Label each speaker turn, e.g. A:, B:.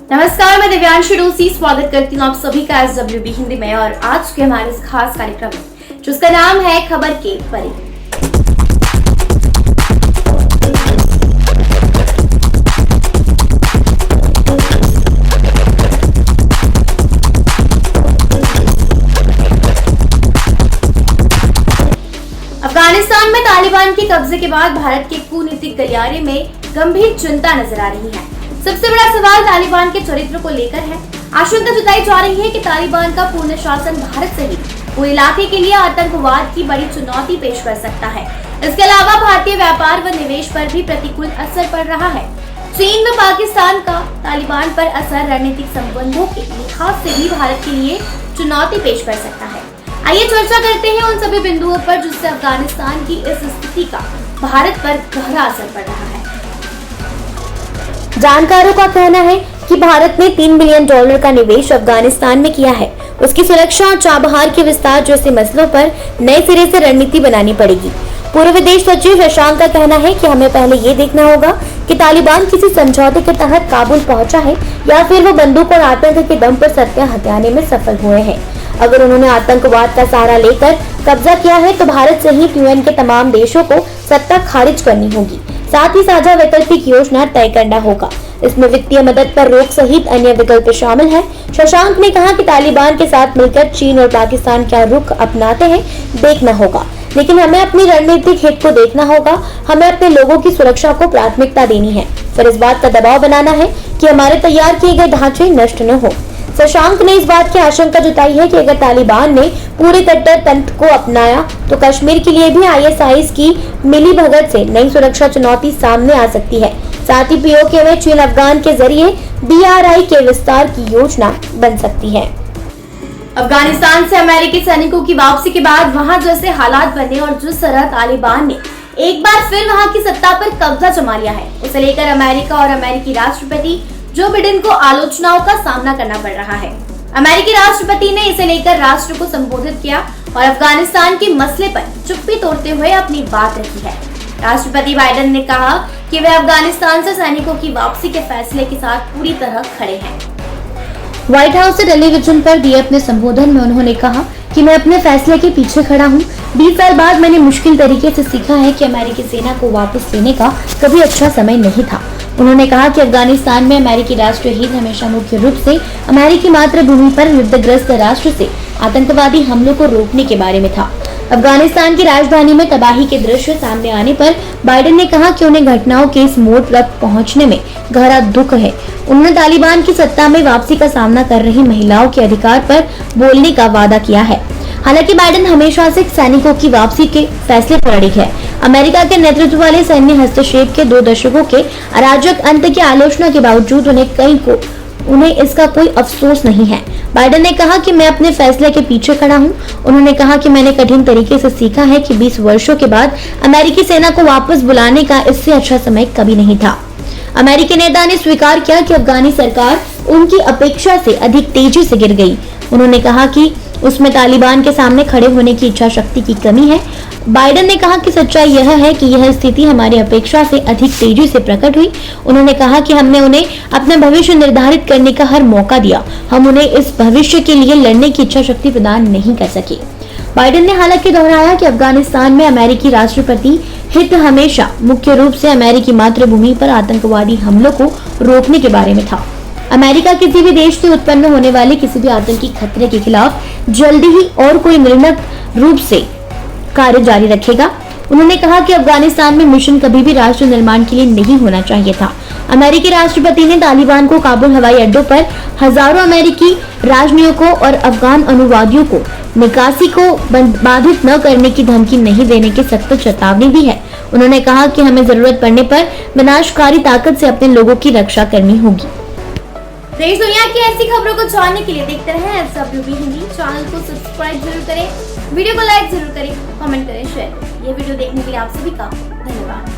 A: नमस्कार, मैं दिव्यांशी डोसी स्वागत करती हूँ आप सभी का SWB हिंदी में और आज के हमारे इस खास कार्यक्रम में जिसका नाम है खबर के परी। अफगानिस्तान में तालिबान के कब्जे के बाद भारत के कूटनीतिक गलियारे में गंभीर चिंता नजर आ रही है। सबसे बड़ा सवाल तालिबान के चरित्र को लेकर है। आशंका जताई जा रही है कि तालिबान का पूर्ण शासन भारत सहित पूरे इलाके के लिए आतंकवाद की बड़ी चुनौती पेश कर सकता है। इसके अलावा भारतीय व्यापार व निवेश पर भी प्रतिकूल असर पड़ रहा है। चीन व पाकिस्तान का तालिबान पर असर रणनीतिक संबंधों के लिहाज से भी भारत के लिए चुनौती पेश कर सकता है। आइए चर्चा करते हैं उन सभी बिंदुओं पर जिससे अफगानिस्तान की इस स्थिति का भारत पर गहरा असर पड़ रहा है।
B: जानकारों का कहना है कि भारत ने $3 बिलियन का निवेश अफगानिस्तान में किया है। उसकी सुरक्षा और चाबहार के विस्तार जैसे मसलों पर नए सिरे से रणनीति बनानी पड़ेगी। पूर्व विदेश सचिव शशांक का कहना है कि हमें पहले ये देखना होगा कि तालिबान किसी समझौते के तहत काबुल पहुंचा है या फिर वो बंदूक और आतंक के दम पर सत्ता हथियाने में सफल हुए हैं। अगर उन्होंने आतंकवाद का सहारा लेकर कब्जा किया है तो भारत सहित यूएन के तमाम देशों को सत्ता खारिज करनी होगी। साथ ही साझा वैकल्पिक योजना तय करना होगा। इसमें वित्तीय मदद पर रोक सहित अन्य विकल्प शामिल हैं। शशांक ने कहा कि तालिबान के साथ मिलकर चीन और पाकिस्तान क्या रुख अपनाते हैं देखना होगा, लेकिन हमें अपनी रणनीतिक हित को देखना होगा। हमें अपने लोगों की सुरक्षा को प्राथमिकता देनी है, फिर इस बात का दबाव बनाना है कि हमारे तैयार किए गए ढांचे नष्ट न हो। शशांक ने इस बात की आशंका जताई है कि अगर तालिबान ने पूरे कट्टर तंत्र को अपनाया तो कश्मीर के लिए भी ISIS की मिलीभगत से नई सुरक्षा चुनौती सामने आ सकती है। साथ ही POK में चीन अफगान के जरिए BRI के विस्तार की योजना बन सकती है।
A: अफगानिस्तान से अमेरिकी सैनिकों की वापसी के बाद वहां जैसे हालात बने और जिस तरह तालिबान ने एक बार फिर वहां की सत्ता पर कब्जा जमा लिया है, उसे लेकर अमेरिका और अमेरिकी राष्ट्रपति जो बिडेन को आलोचनाओं का सामना करना पड़ रहा है। अमेरिकी राष्ट्रपति ने इसे लेकर राष्ट्र को संबोधित किया और अफगानिस्तान के मसले पर चुप्पी तोड़ते हुए अपनी बात रखी है। राष्ट्रपति बाइडेन ने कहा कि वे अफगानिस्तान से सैनिकों की वापसी के फैसले के साथ पूरी तरह खड़े हैं।
B: व्हाइट हाउस से टेलीविजन पर दिए अपने संबोधन में उन्होंने कहा कि मैं अपने फैसले के पीछे खड़ा हूँ। 20 साल बाद मैंने मुश्किल तरीके से सीखा है कि अमेरिकी सेना को वापस लेने का कभी अच्छा समय नहीं था। उन्होंने कहा कि अफगानिस्तान में अमेरिकी राष्ट्रीय हित हमेशा मुख्य रूप से अमेरिकी मातृभूमि पर युद्धग्रस्त राष्ट्र से आतंकवादी हमलों को रोकने के बारे में था। अफगानिस्तान की राजधानी में तबाही के दृश्य सामने आने पर बाइडेन ने कहा कि उन्हें घटनाओं के इस मोड़ तक पहुंचने में गहरा दुख है। उन्होंने तालिबान की सत्ता में वापसी का सामना कर रही महिलाओं के अधिकार पर बोलने का वादा किया है। हालांकि बाइडेन हमेशा से सैनिकों की वापसी के फैसले पर अड़िग है। अमेरिका के नेतृत्व वाले सैन्य हस्तक्षेप के 2 दशकों के अराजक अंत की आलोचना के बावजूद उन्हें इसका कोई अफसोस नहीं है। बाइडेन ने कहा कि मैं अपने फैसले के पीछे खड़ा हूं। उन्होंने कहा कि मैंने कठिन तरीके से सीखा है कि 20 वर्षों के बाद अमेरिकी सेना को वापस बुलाने का इससे अच्छा समय कभी नहीं था। अमेरिकी नेता ने स्वीकार किया कि अफगानी सरकार उनकी अपेक्षा से अधिक तेजी से गिर गई। उन्होंने कहा कि उसमें तालिबान के सामने खड़े होने की इच्छा शक्ति की कमी है। बाइडेन ने कहा कि सच्चाई यह है कि यह स्थिति हमारी अपेक्षा से अधिक तेजी से प्रकट हुई। उन्होंने कहा कि हमने उन्हें अपना भविष्य निर्धारित करने का हर मौका दिया। हम उन्हें इस भविष्य के लिए लड़ने की इच्छा शक्ति प्रदान नहीं कर सके। बाइडेन ने हालांकि दोहराया कि अफगानिस्तान में अमेरिकी राष्ट्रपति हित हमेशा मुख्य रूप से अमेरिकी मातृभूमि पर आतंकवादी हमलों को रोकने के बारे में था। अमेरिका किसी भी देश से उत्पन्न होने वाले किसी भी आतंकी खतरे के खिलाफ जल्दी ही और कोई निर्णायक रूप से कार्य जारी रखेगा। उन्होंने कहा कि अफगानिस्तान में मिशन कभी भी राष्ट्र निर्माण के लिए नहीं होना चाहिए था। अमेरिकी राष्ट्रपति ने तालिबान को काबुल हवाई अड्डों पर हजारों अमेरिकी राजनयिकों और अफगान अनुवादियों को निकासी को बाधित न करने की धमकी नहीं देने की सख्त चेतावनी दी है। उन्होंने कहा कि हमें जरूरत पड़ने पर विनाशकारी ताकत से अपने लोगों की रक्षा करनी होगी।
A: देश दुनिया की ऐसी खबरों को जानने के लिए देखते रहें SWB हिंदी। चैनल को सब्सक्राइब जरूर करें, वीडियो को लाइक जरूर करें, कमेंट करें, शेयर करें। ये वीडियो देखने के लिए आप सभी का धन्यवाद।